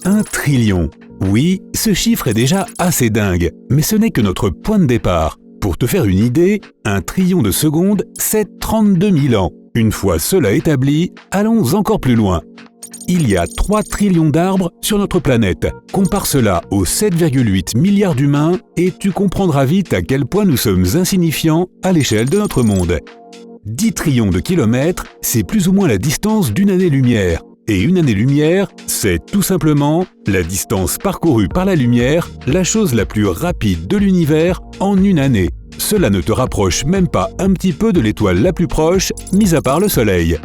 1 trillion. Oui, ce chiffre est déjà assez dingue, mais ce n'est que notre point de départ. Pour te faire une idée, 1 trillion de secondes, c'est 32 000 ans. Une fois cela établi, allons encore plus loin. Il y a 3 trillions d'arbres sur notre planète. Compare cela aux 7,8 milliards d'humains et tu comprendras vite à quel point nous sommes insignifiants à l'échelle de notre monde. 10 trillions de kilomètres, c'est plus ou moins la distance d'une année-lumière. Et une année-lumière, c'est tout simplement la distance parcourue par la lumière, la chose la plus rapide de l'univers en une année. Cela ne te rapproche même pas un petit peu de l'étoile la plus proche, mis à part le Soleil.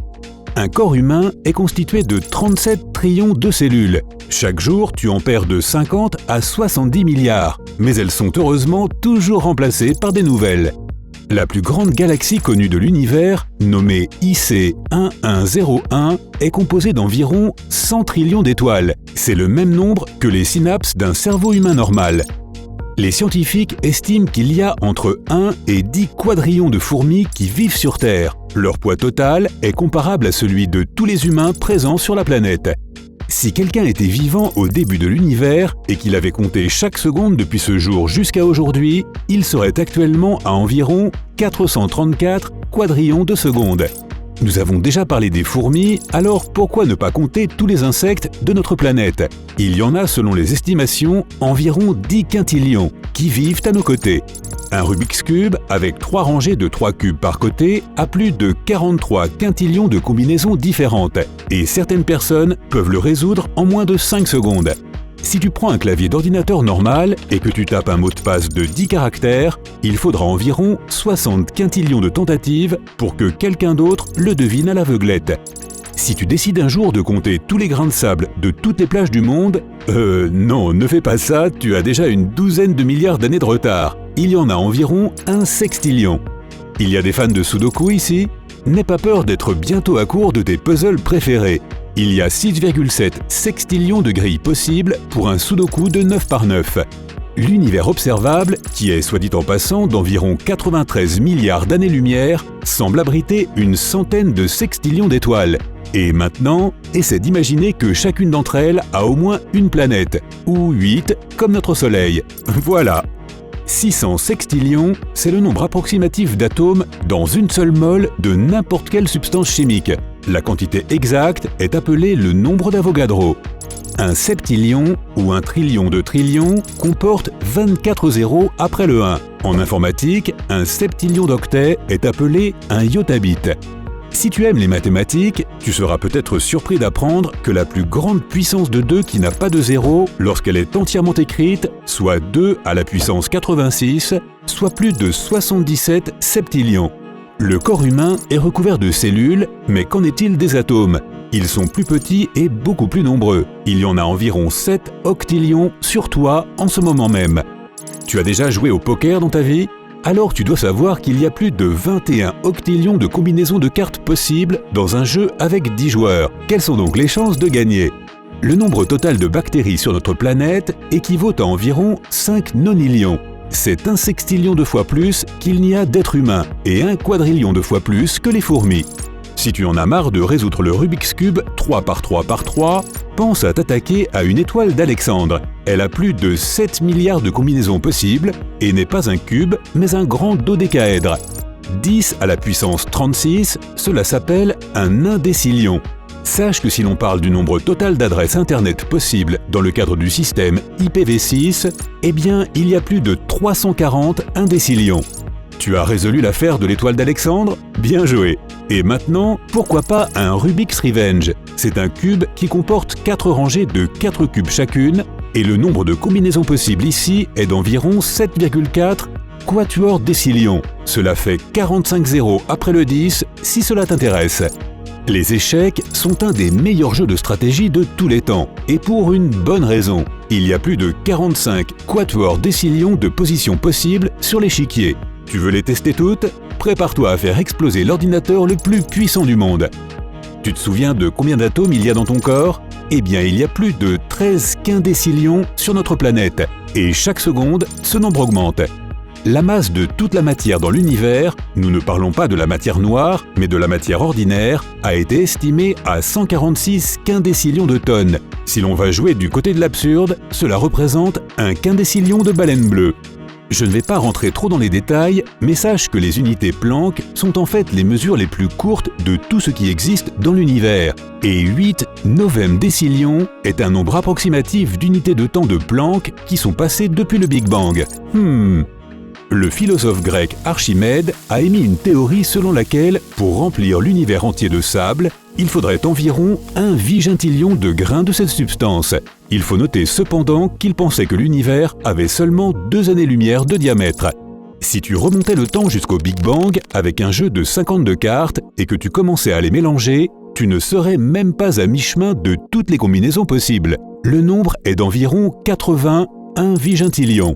Un corps humain est constitué de 37 trillions de cellules. Chaque jour, tu en perds de 50 à 70 milliards, mais elles sont heureusement toujours remplacées par des nouvelles. La plus grande galaxie connue de l'univers, nommée IC 1101, est composée d'environ 100 trillions d'étoiles. C'est le même nombre que les synapses d'un cerveau humain normal. Les scientifiques estiment qu'il y a entre 1 et 10 quadrillions de fourmis qui vivent sur Terre. Leur poids total est comparable à celui de tous les humains présents sur la planète. Si quelqu'un était vivant au début de l'univers et qu'il avait compté chaque seconde depuis ce jour jusqu'à aujourd'hui, il serait actuellement à environ 434 quadrillions de secondes. Nous avons déjà parlé des fourmis, alors pourquoi ne pas compter tous les insectes de notre planète? Il y en a, selon les estimations, environ 10 quintillions qui vivent à nos côtés. Un Rubik's Cube, avec 3 rangées de 3 cubes par côté, a plus de 43 quintillions de combinaisons différentes, et certaines personnes peuvent le résoudre en moins de 5 secondes. Si tu prends un clavier d'ordinateur normal et que tu tapes un mot de passe de 10 caractères, il faudra environ 60 quintillions de tentatives pour que quelqu'un d'autre le devine à l'aveuglette. Si tu décides un jour de compter tous les grains de sable de toutes les plages du monde, non, ne fais pas ça, tu as déjà une douzaine de milliards d'années de retard. Il y en a environ un sextillion. Il y a des fans de Sudoku ici? N'aie pas peur d'être bientôt à court de tes puzzles préférés. Il y a 6,7 sextillions de grilles possibles pour un Sudoku de 9 par 9. L'univers observable, qui est soit dit en passant d'environ 93 milliards d'années-lumière, semble abriter une centaine de sextillions d'étoiles. Et maintenant, essaie d'imaginer que chacune d'entre elles a au moins une planète, ou 8 comme notre Soleil. Voilà. 600 sextillions, c'est le nombre approximatif d'atomes dans une seule mole de n'importe quelle substance chimique. La quantité exacte est appelée le nombre d'Avogadro. Un septillion ou un trillion de trillions comporte 24 zéros après le 1. En informatique, un septillion d'octets est appelé un yotabit. Si tu aimes les mathématiques, tu seras peut-être surpris d'apprendre que la plus grande puissance de 2 qui n'a pas de zéro, lorsqu'elle est entièrement écrite, soit 2 à la puissance 86, soit plus de 77 septillions. Le corps humain est recouvert de cellules, mais qu'en est-il des atomes? Ils sont plus petits et beaucoup plus nombreux. Il y en a environ 7 octillions sur toi en ce moment même. Tu as déjà joué au poker dans ta vie? Alors tu dois savoir qu'il y a plus de 21 octillions de combinaisons de cartes possibles dans un jeu avec 10 joueurs. Quelles sont donc les chances de gagner? Le nombre total de bactéries sur notre planète équivaut à environ 5 nonillions. C'est un sextillion de fois plus qu'il n'y a d'êtres humains et un quadrillion de fois plus que les fourmis. Si tu en as marre de résoudre le Rubik's Cube 3 par 3 par 3, pense à t'attaquer à une étoile d'Alexandre. Elle a plus de 7 milliards de combinaisons possibles et n'est pas un cube, mais un grand dodécaèdre. 10 à la puissance 36, cela s'appelle un indécillion. Sache que si l'on parle du nombre total d'adresses Internet possibles dans le cadre du système IPv6, eh bien, il y a plus de 340 indécillions. Tu as résolu l'affaire de l'étoile d'Alexandre? Bien joué! Et maintenant, pourquoi pas un Rubik's Revenge? C'est un cube qui comporte 4 rangées de 4 cubes chacune, et le nombre de combinaisons possibles ici est d'environ 7,4 quatuor décillions. Cela fait 45 zéros après le 10 si cela t'intéresse. Les échecs sont un des meilleurs jeux de stratégie de tous les temps, et pour une bonne raison. Il y a plus de 45 quatuor décillions de positions possibles sur l'échiquier. Tu veux les tester toutes? Prépare-toi à faire exploser l'ordinateur le plus puissant du monde. Tu te souviens de combien d'atomes il y a dans ton corps? Eh bien, il y a plus de 13 quindécillions sur notre planète, et chaque seconde, ce nombre augmente. La masse de toute la matière dans l'univers, nous ne parlons pas de la matière noire, mais de la matière ordinaire, a été estimée à 146 quindécillions de tonnes. Si l'on va jouer du côté de l'absurde, cela représente un quindécillion de baleines bleues. Je ne vais pas rentrer trop dans les détails, mais sache que les unités Planck sont en fait les mesures les plus courtes de tout ce qui existe dans l'univers. Et 8 novem décillions est un nombre approximatif d'unités de temps de Planck qui sont passées depuis le Big Bang. Le philosophe grec Archimède a émis une théorie selon laquelle, pour remplir l'univers entier de sable, il faudrait environ 1 vigintillion de grains de cette substance. Il faut noter cependant qu'il pensait que l'univers avait seulement 2 années-lumière de diamètre. Si tu remontais le temps jusqu'au Big Bang avec un jeu de 52 cartes et que tu commençais à les mélanger, tu ne serais même pas à mi-chemin de toutes les combinaisons possibles. Le nombre est d'environ 81 vigintillions.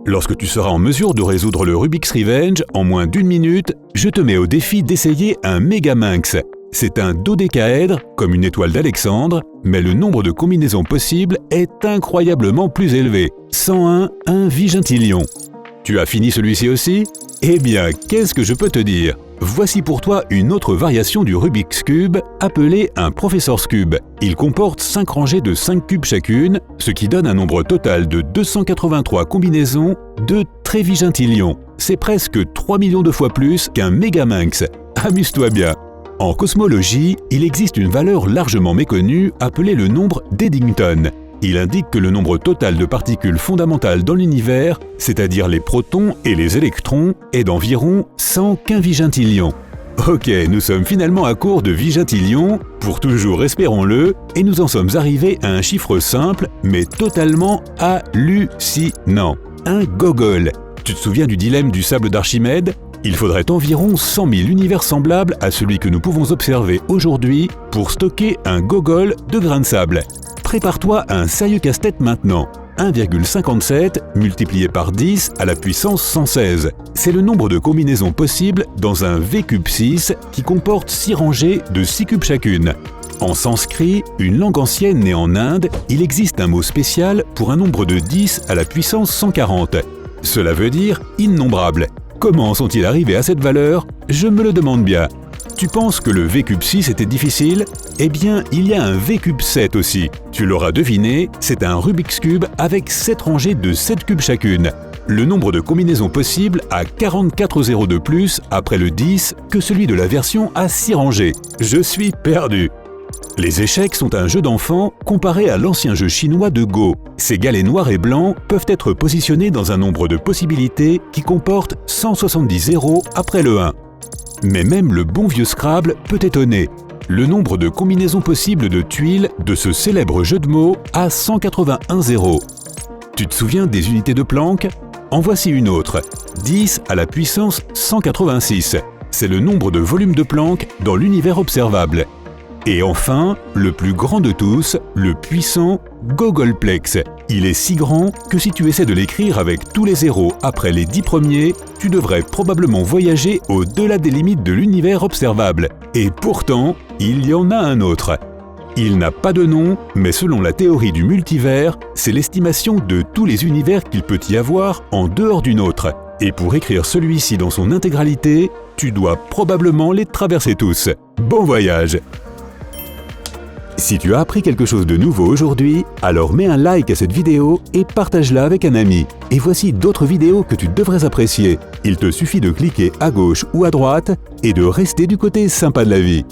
Lorsque tu seras en mesure de résoudre le Rubik's Revenge en moins d'1 minute, je te mets au défi d'essayer un Megaminx. C'est un dodécaèdre, comme une étoile d'Alexandre, mais le nombre de combinaisons possibles est incroyablement plus élevé, 101 vigintillions. Tu as fini celui-ci aussi? Eh bien, qu'est-ce que je peux te dire? Voici pour toi une autre variation du Rubik's Cube, appelée un Professor's Cube. Il comporte 5 rangées de 5 cubes chacune, ce qui donne un nombre total de 283 combinaisons de trévigintillions. C'est presque 3 millions de fois plus qu'un Megaminx. Amuse-toi bien. En cosmologie, il existe une valeur largement méconnue appelée le nombre d'Eddington. Il indique que le nombre total de particules fondamentales dans l'univers, c'est-à-dire les protons et les électrons, est d'environ 115 vigintillions. Ok, nous sommes finalement à court de vigintillions, pour toujours espérons-le, et nous en sommes arrivés à un chiffre simple, mais totalement hallucinant. Un gogol. Tu te souviens du dilemme du sable d'Archimède? Il faudrait environ 100 000 univers semblables à celui que nous pouvons observer aujourd'hui pour stocker un gogol de grains de sable. Prépare-toi à un sérieux casse-tête maintenant. 1,57 multiplié par 10 à la puissance 116. C'est le nombre de combinaisons possibles dans un V6 qui comporte 6 rangées de 6 cubes chacune. En sanskrit, une langue ancienne née en Inde, il existe un mot spécial pour un nombre de 10 à la puissance 140. Cela veut dire innombrable. Comment sont-ils arrivés à cette valeur? Je me le demande bien. Tu penses que le V6 était difficile? Eh bien, il y a un V7 aussi. Tu l'auras deviné, c'est un Rubik's Cube avec 7 rangées de 7 cubes chacune. Le nombre de combinaisons possibles a 44 zéros de plus après le 10 que celui de la version à 6 rangées. Je suis perdu. Les échecs sont un jeu d'enfant comparé à l'ancien jeu chinois de Go. Ces galets noirs et blancs peuvent être positionnés dans un nombre de possibilités qui comporte 170 zéros après le 1. Mais même le bon vieux Scrabble peut étonner. Le nombre de combinaisons possibles de tuiles de ce célèbre jeu de mots a 181 zéros. Tu te souviens des unités de Planck? En voici une autre, 10 à la puissance 186. C'est le nombre de volumes de Planck dans l'univers observable. Et enfin, le plus grand de tous, le puissant Gogolplex. Il est si grand que si tu essaies de l'écrire avec tous les zéros après les 10 premiers, tu devrais probablement voyager au-delà des limites de l'univers observable. Et pourtant, il y en a un autre. Il n'a pas de nom, mais selon la théorie du multivers, c'est l'estimation de tous les univers qu'il peut y avoir en dehors du nôtre. Et pour écrire celui-ci dans son intégralité, tu dois probablement les traverser tous. Bon voyage! Si tu as appris quelque chose de nouveau aujourd'hui, alors mets un like à cette vidéo et partage-la avec un ami. Et voici d'autres vidéos que tu devrais apprécier. Il te suffit de cliquer à gauche ou à droite et de rester du côté sympa de la vie.